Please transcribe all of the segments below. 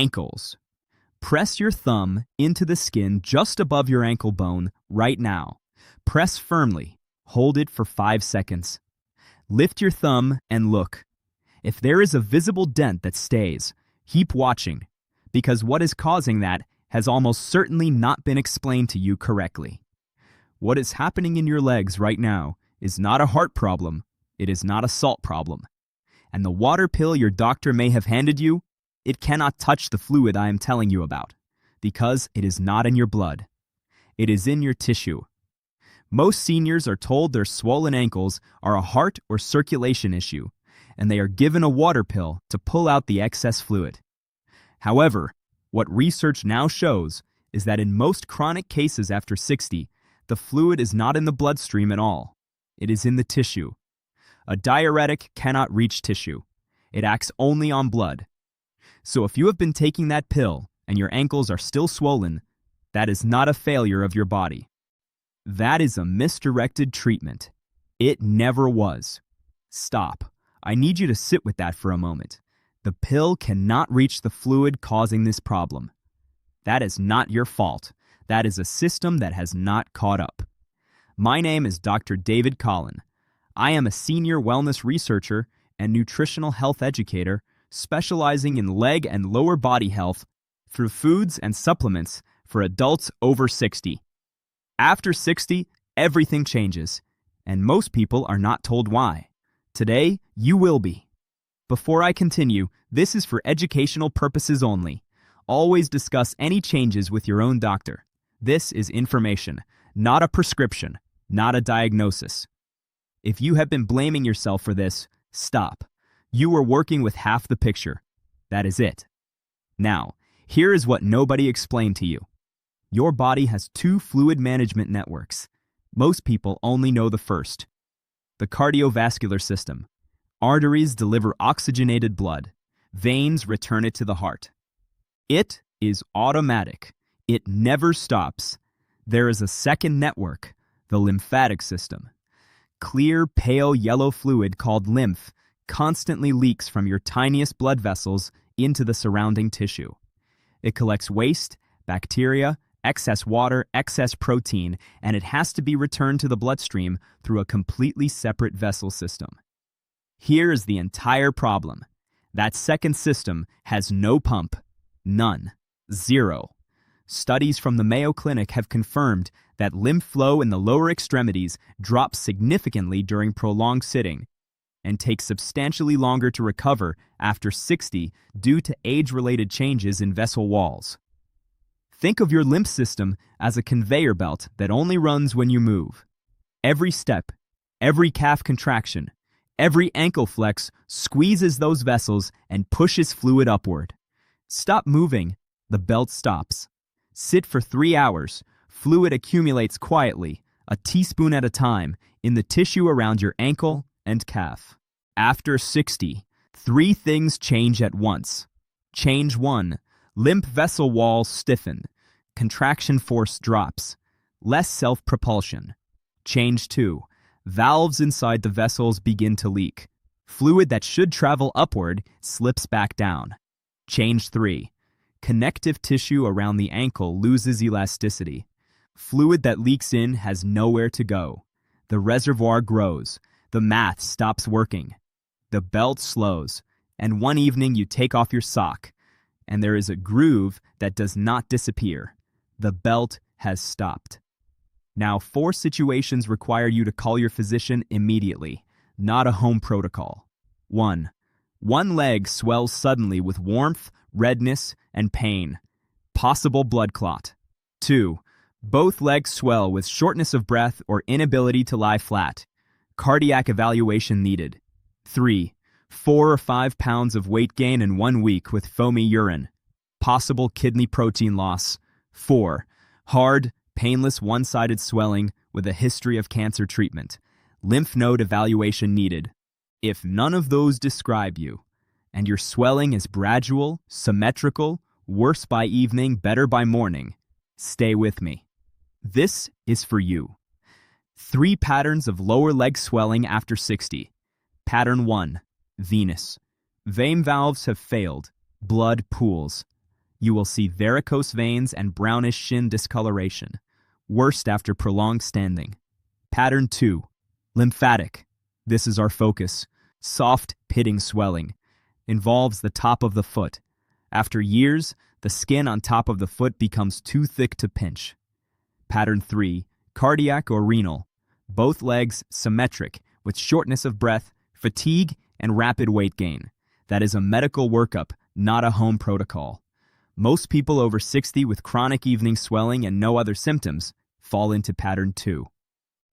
Ankles. Press your thumb into the skin just above your ankle bone right now. Press firmly. Hold it for 5 seconds. Lift your thumb and look. If there is a visible dent that stays, keep watching, because what is causing that has almost certainly not been explained to you correctly. What is happening in your legs right now is not a heart problem, it is not a salt problem. And the water pill your doctor may have handed you, it cannot touch the fluid I am telling you about, because it is not in your blood. It is in your tissue. Most seniors are told their swollen ankles are a heart or circulation issue, and they are given a water pill to pull out the excess fluid. However, what research now shows is that in most chronic cases after 60, the fluid is not in the bloodstream at all. It is in the tissue. A diuretic cannot reach tissue. It acts only on blood. So if you have been taking that pill and your ankles are still swollen, that is not a failure of your body. That is a misdirected treatment. It never was. Stop. I need you to sit with that for a moment. The pill cannot reach the fluid causing this problem. That is not your fault. That is a system that has not caught up. My name is Dr. David Collin. I am a senior wellness researcher and nutritional health educator specializing in leg and lower body health through foods and supplements for adults over 60. After 60, everything changes, and most people are not told why. Today, you will be. Before I continue, this is for educational purposes only. Always discuss any changes with your own doctor. This is information, not a prescription, not a diagnosis. If you have been blaming yourself for this, stop. You are working with half the picture. That is it. Now, here is what nobody explained to you. Your body has 2 fluid management networks. Most people only know the first. The cardiovascular system. Arteries deliver oxygenated blood. Veins return it to the heart. It is automatic. It never stops. There is a second network, the lymphatic system. Clear, pale yellow fluid called lymph constantly leaks from your tiniest blood vessels into the surrounding tissue. It collects waste, bacteria, excess water, excess protein, and it has to be returned to the bloodstream through a completely separate vessel system. Here is the entire problem. That second system has no pump. None. Zero. Studies from the Mayo Clinic have confirmed that lymph flow in the lower extremities drops significantly during prolonged sitting and takes substantially longer to recover after 60 due to age-related changes in vessel walls. Think of your lymph system as a conveyor belt that only runs when you move. Every step, every calf contraction, every ankle flex squeezes those vessels and pushes fluid upward. Stop moving, the belt stops. Sit for 3 hours, fluid accumulates quietly, a teaspoon at a time, in the tissue around your ankle and calf. After 60, 3 things change at once. Change 1. Lymph vessel walls stiffen. Contraction force drops. Less self-propulsion. Change 2. Valves inside the vessels begin to leak. Fluid that should travel upward slips back down. Change 3. Connective tissue around the ankle loses elasticity. Fluid that leaks in has nowhere to go. The reservoir grows. The math stops working. The belt slows. And one evening you take off your sock, and there is a groove that does not disappear. The belt has stopped. Now, 4 situations require you to call your physician immediately, not a home protocol. 1. One leg swells suddenly with warmth, redness, and pain. Possible blood clot. 2. Both legs swell with shortness of breath or inability to lie flat. Cardiac evaluation needed. 3. 4 or 5 pounds of weight gain in 1 week with foamy urine. Possible kidney protein loss. 4. Hard, painless one-sided swelling with a history of cancer treatment. Lymph node evaluation needed. If none of those describe you, and your swelling is gradual, symmetrical, worse by evening, better by morning, stay with me. This is for you. 3 patterns of lower leg swelling after 60. Pattern 1. Venous. Vein valves have failed. Blood pools. You will see varicose veins and brownish shin discoloration, worst after prolonged standing. Pattern 2. Lymphatic. This is our focus. Soft, pitting swelling. Involves the top of the foot. After years, the skin on top of the foot becomes too thick to pinch. Pattern 3. Cardiac or renal. Both legs symmetric, with shortness of breath, fatigue, and rapid weight gain. That is a medical workup, not a home protocol. Most people over 60 with chronic evening swelling and no other symptoms fall into pattern 2.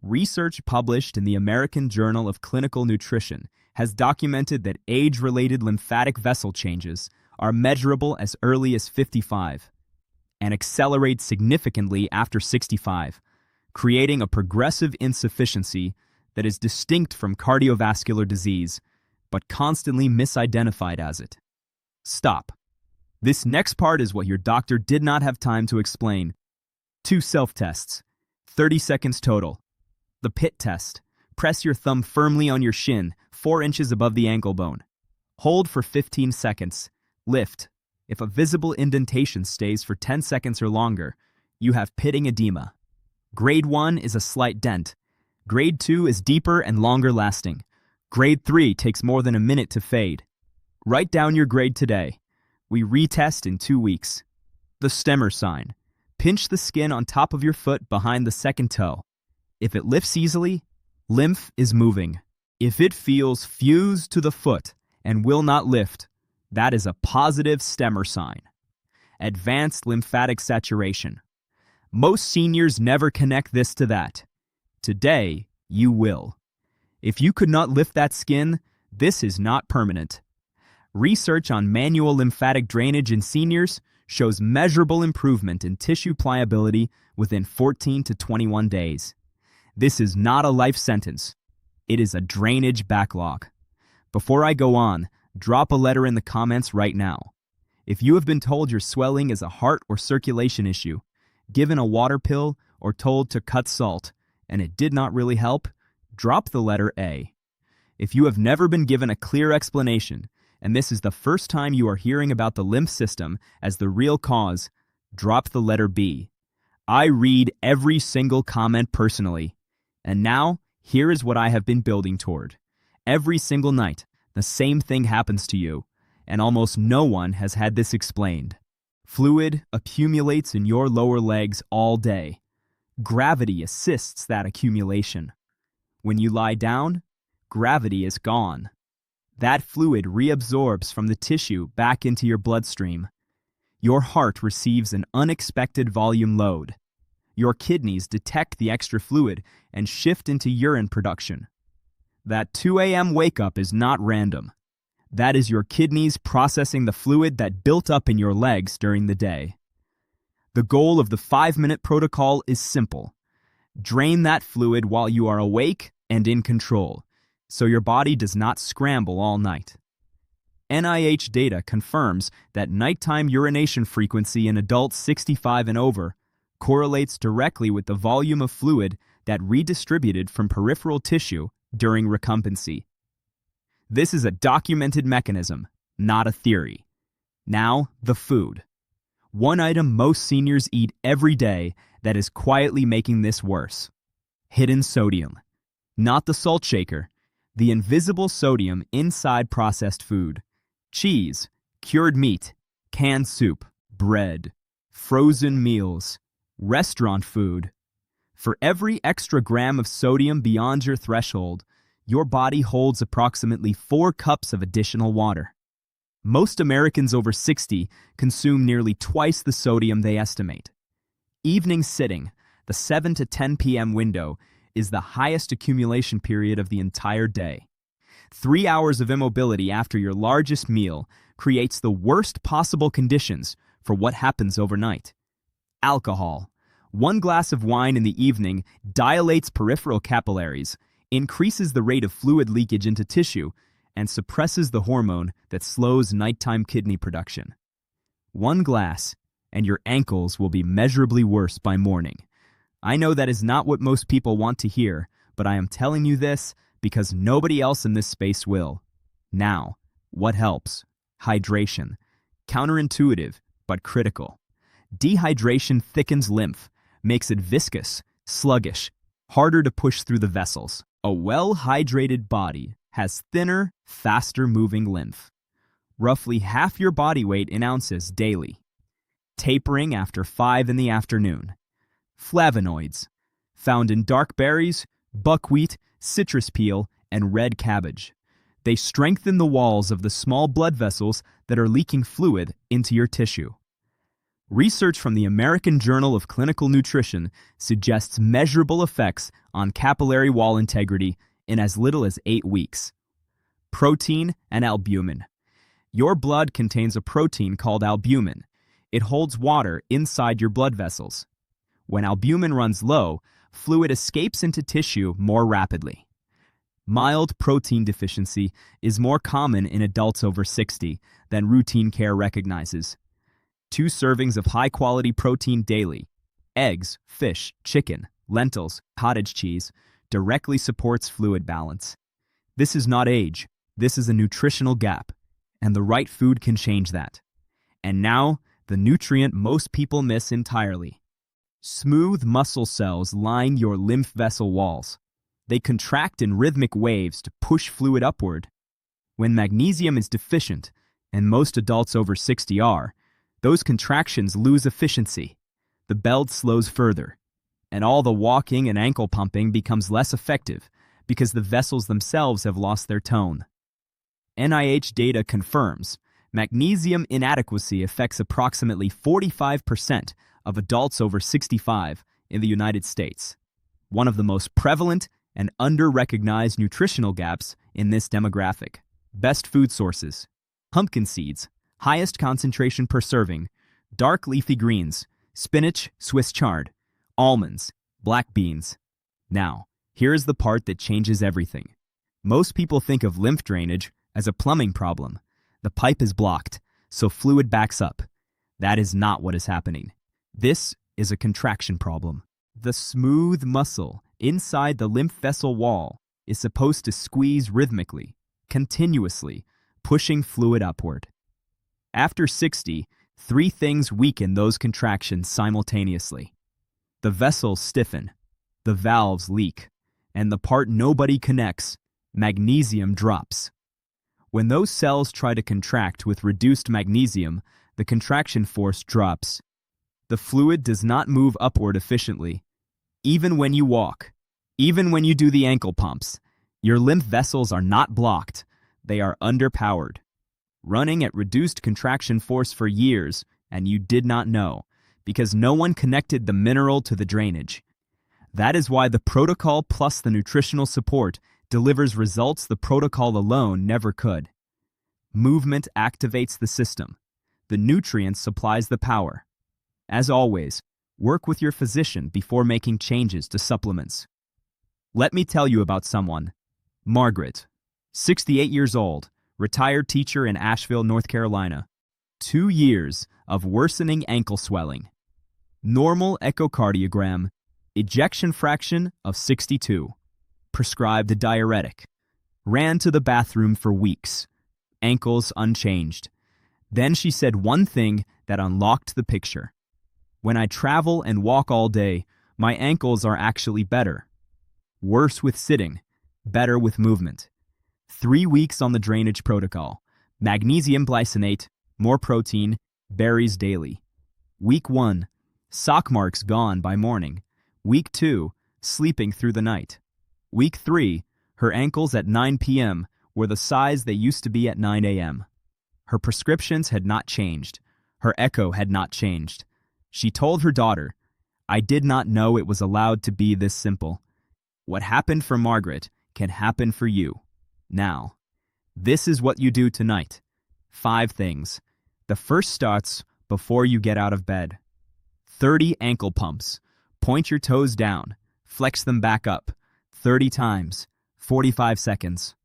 Research published in the American Journal of Clinical Nutrition has documented that age-related lymphatic vessel changes are measurable as early as 55 and accelerate significantly after 65, creating a progressive insufficiency that is distinct from cardiovascular disease, but constantly misidentified as it. Stop. This next part is what your doctor did not have time to explain. 2 self-tests, 30 seconds total. The pit test. Press your thumb firmly on your shin, 4 inches above the ankle bone. Hold for 15 seconds. Lift. If a visible indentation stays for 10 seconds or longer, you have pitting edema. Grade 1 is a slight dent. Grade 2 is deeper and longer lasting. Grade 3 takes more than a minute to fade. Write down your grade today. We retest in 2 weeks. The stemmer sign. Pinch the skin on top of your foot behind the second toe. If it lifts easily, lymph is moving. If it feels fused to the foot and will not lift, that is a positive stemmer sign. Advanced lymphatic saturation. Most seniors never connect this to that. Today, you will. If you could not lift that skin, this is not permanent. Research on manual lymphatic drainage in seniors shows measurable improvement in tissue pliability within 14 to 21 days. This is not a life sentence. It is a drainage backlog. Before I go on, drop a letter in the comments right now. If you have been told your swelling is a heart or circulation issue, given a water pill, or told to cut salt, and it did not really help, drop the letter A. If you have never been given a clear explanation, and this is the first time you are hearing about the lymph system as the real cause, drop the letter B. I read every single comment personally. And now, here is what I have been building toward. Every single night, the same thing happens to you, and almost no one has had this explained. Fluid accumulates in your lower legs all day. Gravity assists that accumulation. When you lie down, gravity is gone. That fluid reabsorbs from the tissue back into your bloodstream. Your heart receives an unexpected volume load. Your kidneys detect the extra fluid and shift into urine production. That 2 a.m. wake-up is not random. That is your kidneys processing the fluid that built up in your legs during the day. The goal of the 5-minute protocol is simple. Drain that fluid while you are awake and in control, so your body does not scramble all night. NIH data confirms that nighttime urination frequency in adults 65 and over correlates directly with the volume of fluid that redistributed from peripheral tissue during recumbency. This is a documented mechanism, not a theory. Now, the food. One item most seniors eat every day that is quietly making this worse. Hidden sodium. Not the salt shaker, the invisible sodium inside processed food. Cheese, cured meat, canned soup, bread, frozen meals, restaurant food. For every extra gram of sodium beyond your threshold, your body holds approximately 4 cups of additional water. Most Americans over 60 consume nearly twice the sodium they estimate. Evening sitting, the 7 to 10 p.m. window, is the highest accumulation period of the entire day. 3 hours of immobility after your largest meal creates the worst possible conditions for what happens overnight. Alcohol. 1 glass of wine in the evening dilates peripheral capillaries, increases the rate of fluid leakage into tissue, and suppresses the hormone that slows nighttime kidney production. 1 glass, and your ankles will be measurably worse by morning. I know that is not what most people want to hear, but I am telling you this because nobody else in this space will. Now, what helps? Hydration. Counterintuitive, but critical. Dehydration thickens lymph, makes it viscous, sluggish, harder to push through the vessels. A well-hydrated body has thinner, faster-moving lymph. Roughly half your body weight in ounces daily. Tapering after 5 in the afternoon. Flavonoids, found in dark berries, buckwheat, citrus peel, and red cabbage. They strengthen the walls of the small blood vessels that are leaking fluid into your tissue. Research from the American Journal of Clinical Nutrition suggests measurable effects on capillary wall integrity in as little as 8 weeks. Protein and albumin. Your blood contains a protein called albumin. It holds water inside your blood vessels. When albumin runs low, fluid escapes into tissue more rapidly. Mild protein deficiency is more common in adults over 60 than routine care recognizes. 2 servings of high-quality protein daily, eggs, fish, chicken, lentils, cottage cheese, directly supports fluid balance. This is not age, this is a nutritional gap, and the right food can change that. And now, the nutrient most people miss entirely. Smooth muscle cells line your lymph vessel walls. They contract in rhythmic waves to push fluid upward. When magnesium is deficient, and most adults over 60 are, those contractions lose efficiency. The belt slows further, and all the walking and ankle pumping becomes less effective because the vessels themselves have lost their tone. NIH data confirms magnesium inadequacy affects approximately 45% of adults over 65 in the United States, one of the most prevalent and under-recognized nutritional gaps in this demographic. Best food sources: pumpkin seeds, highest concentration per serving, dark leafy greens, spinach, Swiss chard, almonds, black beans. Now, here's the part that changes everything. Most people think of lymph drainage as a plumbing problem. The pipe is blocked, so fluid backs up. That is not what is happening. This is a contraction problem. The smooth muscle inside the lymph vessel wall is supposed to squeeze rhythmically, continuously, pushing fluid upward. After 60, 3 things weaken those contractions simultaneously. The vessels stiffen, the valves leak, and the part nobody connects, magnesium, drops. When those cells try to contract with reduced magnesium, the contraction force drops. The fluid does not move upward efficiently. Even when you walk, even when you do the ankle pumps, your lymph vessels are not blocked, they are underpowered. Running at reduced contraction force for years, and you did not know, because no one connected the mineral to the drainage. That is why the protocol plus the nutritional support delivers results the protocol alone never could. Movement activates the system. The nutrient supplies the power. As always, work with your physician before making changes to supplements. Let me tell you about someone. Margaret, 68 years old, retired teacher in Asheville, North Carolina. 2 years of worsening ankle swelling. Normal echocardiogram, ejection fraction of 62. Prescribed a diuretic. Ran to the bathroom for weeks. Ankles unchanged. Then she said one thing that unlocked the picture. When I travel and walk all day, my ankles are actually better. Worse with sitting, better with movement. 3 weeks on the drainage protocol. Magnesium glycinate, more protein, berries daily. Week 1, sock marks gone by morning. Week 2, sleeping through the night. Week 3, her ankles at 9 p.m. were the size they used to be at 9 a.m. Her prescriptions had not changed. Her echo had not changed. She told her daughter, "I did not know it was allowed to be this simple." What happened for Margaret can happen for you. Now, this is what you do tonight. 5 things. The first starts before you get out of bed. 30 ankle pumps. Point your toes down. Flex them back up. 30 times. 45 seconds.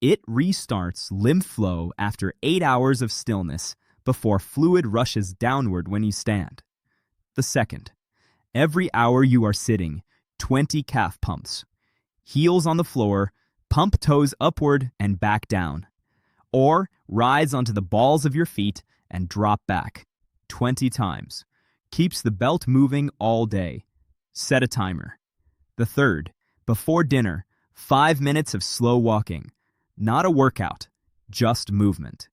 It restarts lymph flow after 8 hours of stillness before fluid rushes downward when you stand. The second, every hour you are sitting, 20 calf pumps. Heels on the floor, pump toes upward and back down. Or rise onto the balls of your feet and drop back. 20 times. Keeps the belt moving all day. Set a timer. The third, before dinner, 5 minutes of slow walking. Not a workout, just movement.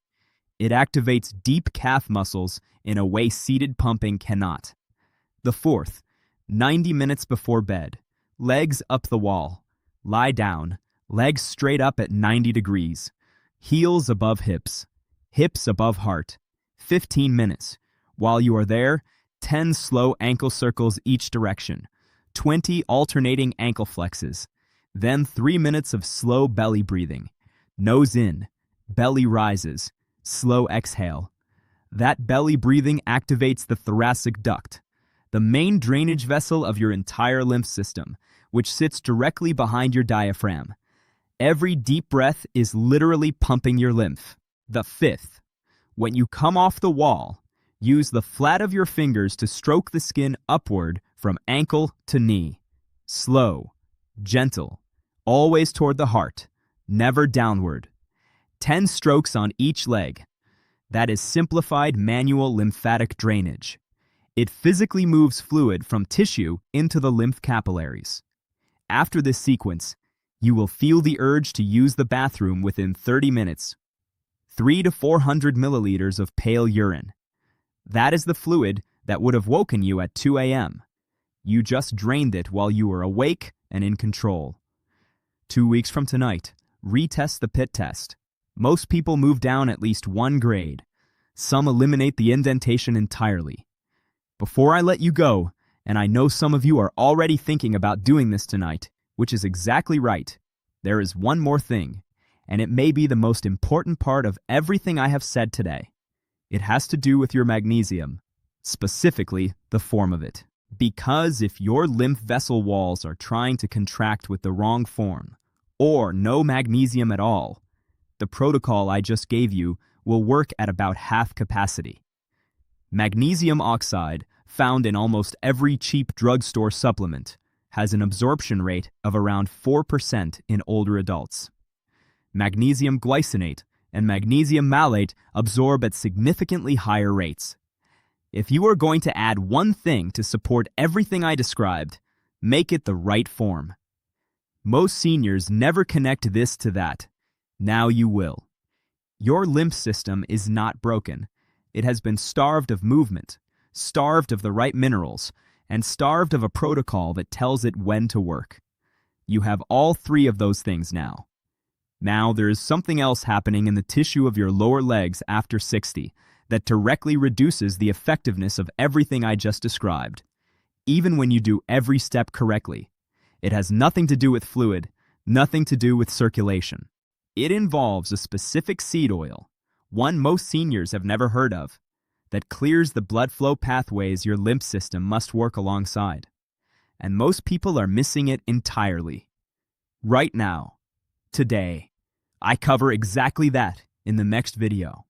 It activates deep calf muscles in a way seated pumping cannot. The fourth, 90 minutes before bed. Legs up the wall. Lie down, legs straight up at 90 degrees. Heels above hips. Hips above heart. 15 minutes. While you are there, 10 slow ankle circles each direction. 20 alternating ankle flexes. Then 3 minutes of slow belly breathing. Nose in, belly rises, slow exhale. That belly breathing activates the thoracic duct, the main drainage vessel of your entire lymph system, which sits directly behind your diaphragm. Every deep breath is literally pumping your lymph. The fifth, when you come off the wall, use the flat of your fingers to stroke the skin upward from ankle to knee. Slow, gentle, always toward the heart, never downward. 10 strokes on each leg. That is simplified manual lymphatic drainage. It physically moves fluid from tissue into the lymph capillaries. After this sequence, you will feel the urge to use the bathroom within 30 minutes. 300 to 400 milliliters of pale urine. That is the fluid that would have woken you at 2 a.m. You just drained it while you were awake and in control. 2 weeks from tonight, retest the pit test. Most people move down at least 1 grade. Some eliminate the indentation entirely. Before I let you go, and I know some of you are already thinking about doing this tonight, which is exactly right, there is one more thing, and it may be the most important part of everything I have said today. It has to do with your magnesium, specifically the form of it. Because if your lymph vessel walls are trying to contract with the wrong form, or no magnesium at all, the protocol I just gave you will work at about half capacity. Magnesium oxide, found in almost every cheap drugstore supplement, has an absorption rate of around 4% in older adults. Magnesium glycinate and magnesium malate absorb at significantly higher rates. If you are going to add one thing to support everything I described, make it the right form. Most seniors never connect this to that. Now you will. Your lymph system is not broken. It has been starved of movement, starved of the right minerals, and starved of a protocol that tells it when to work. You have all 3 of those things now. Now there is something else happening in the tissue of your lower legs after 60 that directly reduces the effectiveness of everything I just described, even when you do every step correctly. It has nothing to do with fluid, nothing to do with circulation. It involves a specific seed oil, one most seniors have never heard of, that clears the blood flow pathways your lymph system must work alongside. And most people are missing it entirely. Right now, today, I cover exactly that in the next video.